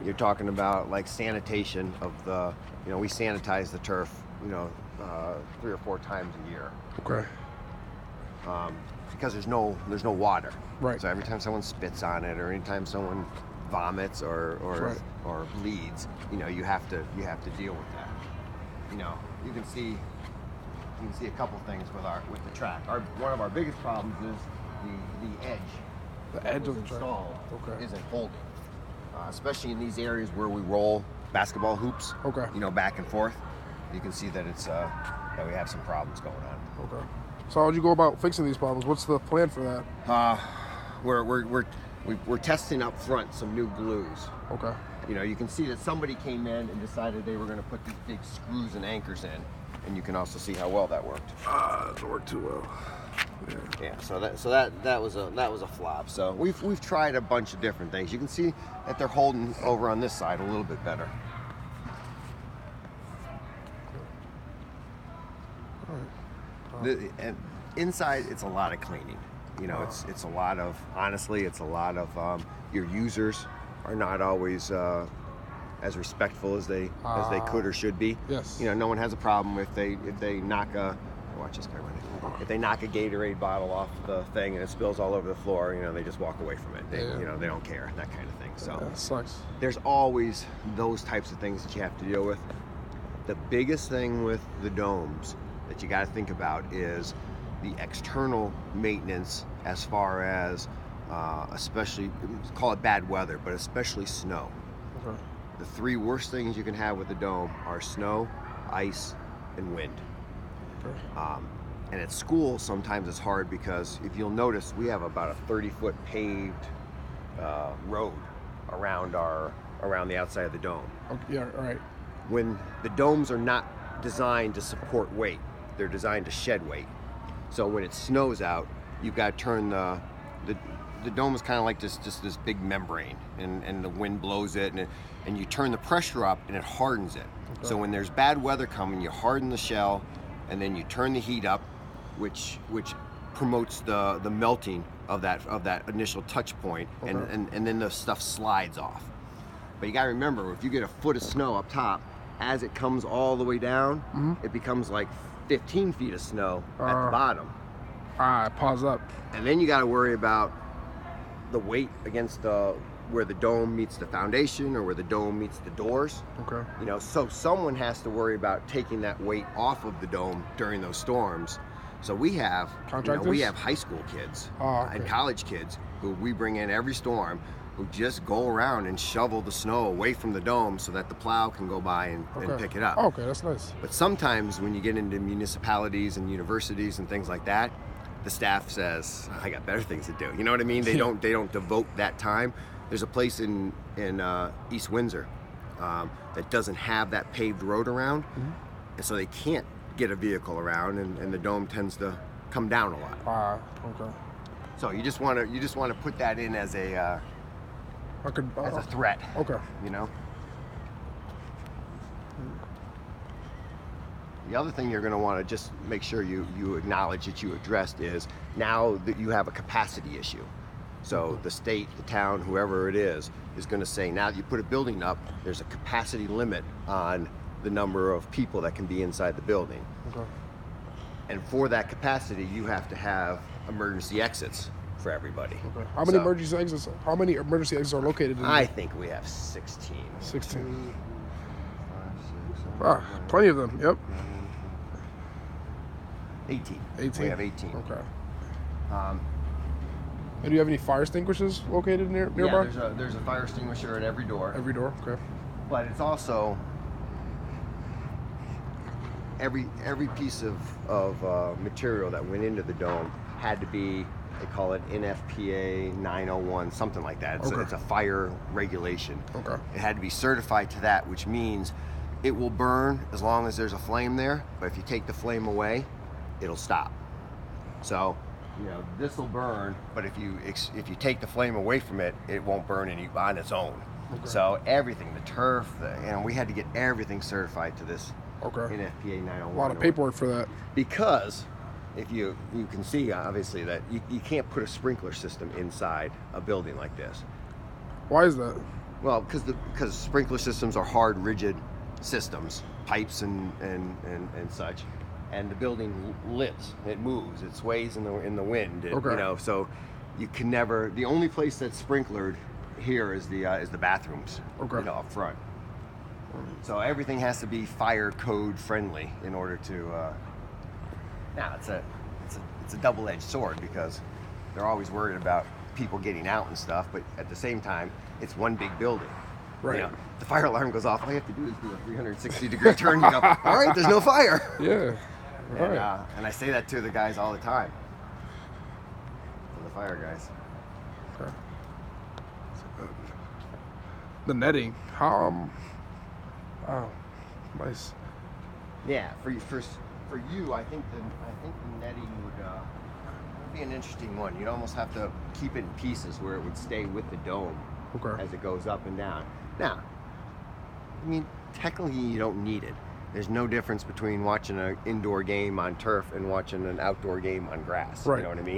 You're talking about like sanitation of the, we sanitize the turf, 3 or 4 times a year. Okay. Because there's no water. Right. So every time someone spits on it, or anytime someone vomits or bleeds, you have to deal with that. You can see a couple things with the track. One of our biggest problems is the edge. The edge of the track. Okay. Isn't holding, especially in these areas where we roll basketball hoops. Okay. Back and forth. You can see that it's that we have some problems going on. Okay. So how'd you go about fixing these problems? What's the plan for that? We're testing up front some new glues. Okay. You can see that somebody came in and decided they were going to put these big screws and anchors in, and you can also see how well that worked. It didn't work too well. Yeah. So that was a flop. So we've tried a bunch of different things. You can see that they're holding over on this side a little bit better. And inside, it's a lot of cleaning. It's a lot of, honestly, it's a lot of your users are not always as respectful as they could or should be. Yes. No one has a problem if they knock watch this guy running. If they knock a Gatorade bottle off the thing and it spills all over the floor, they just walk away from it. They don't care, that kind of thing. So that sucks. There's always those types of things that you have to deal with. The biggest thing with the domes that you got to think about is the external maintenance, as far as especially, call it bad weather, but especially snow. Okay. The 3 worst things you can have with a dome are snow, ice, and wind. Okay. And at school, sometimes it's hard because if you'll notice, we have about a 30-foot paved road around the outside of the dome. Okay. Yeah. All right. When the domes are not designed to support weight, they're designed to shed weight. So when it snows out, you've got to turn the dome is kind of like just this big membrane, and the wind blows it, and you turn the pressure up and it hardens it. Okay. So when there's bad weather coming, you harden the shell, and then you turn the heat up, which promotes the melting of that initial touch point. Okay. and then the stuff slides off. But you got to remember, if you get a foot of snow up top, as it comes all the way down, it becomes like 15 feet of snow at the bottom. Pause up. And then you got to worry about the weight against where the dome meets the foundation or where the dome meets the doors. Okay. So someone has to worry about taking that weight off of the dome during those storms. So we have we have high school kids and college kids who we bring in every storm, who just go around and shovel the snow away from the dome so that the plow can go by and pick it up. Okay, that's nice. But sometimes when you get into municipalities and universities and things like that, the staff says, I got better things to do. You know what I mean? They don't devote that time. There's a place in East Windsor that doesn't have that paved road around, and so they can't get a vehicle around, and the dome tends to come down a lot. Okay. So you just want to put that in as a as a threat. Okay. The other thing you're going to want to just make sure you acknowledge that you addressed is now that you have a capacity issue. So the state, the town, whoever it is going to say, now that you put a building up, there's a capacity limit on the number of people that can be inside the building. Okay. And for that capacity, you have to have emergency exits for everybody. Okay. How many emergency exits? How many emergency exits are located in I think we have 16. 16. Plenty of them. Yep. 18. 18. We have 18. Okay. And do you have any fire extinguishers located nearby? Yeah, there's a fire extinguisher at every door. Every door. Okay. But it's also every piece of material that went into the dome had to be, they call it NFPA 901, something like that. It's a fire regulation. Okay. It had to be certified to that, which means it will burn as long as there's a flame there, but if you take the flame away, it'll stop. So, this will burn, but if you take the flame away from it, it won't burn on its own. Okay. So everything, the turf, we had to get everything certified to this NFPA 901. A lot of paperwork for that. Because if you can see, obviously, that you can't put a sprinkler system inside a building like this. Why is that? Well, because sprinkler systems are hard, rigid systems, pipes and such, and the building lives, it moves, it sways in the wind. Okay. You know, so you can never. The only place that's sprinklered here is the bathrooms. Okay. You know, up front. So everything has to be fire code friendly in order to. Now it's a double-edged sword because they're always worried about people getting out and stuff, but at the same time, it's one big building. Right. You know, the fire alarm goes off. All you have to do is do a 360-degree turn. You go, all right, there's no fire. Yeah. All And, right. and I say that to the guys all the time. To the fire guys. Okay. The netting. How? Wow. Nice. Yeah, for you, I think the netting would be an interesting one. You'd almost have to keep it in pieces where it would stay with the dome Okay. as it goes up and down. Now, I mean, technically you don't need it. There's no difference between watching an indoor game on turf and watching an outdoor game on grass. Right. You know what I mean?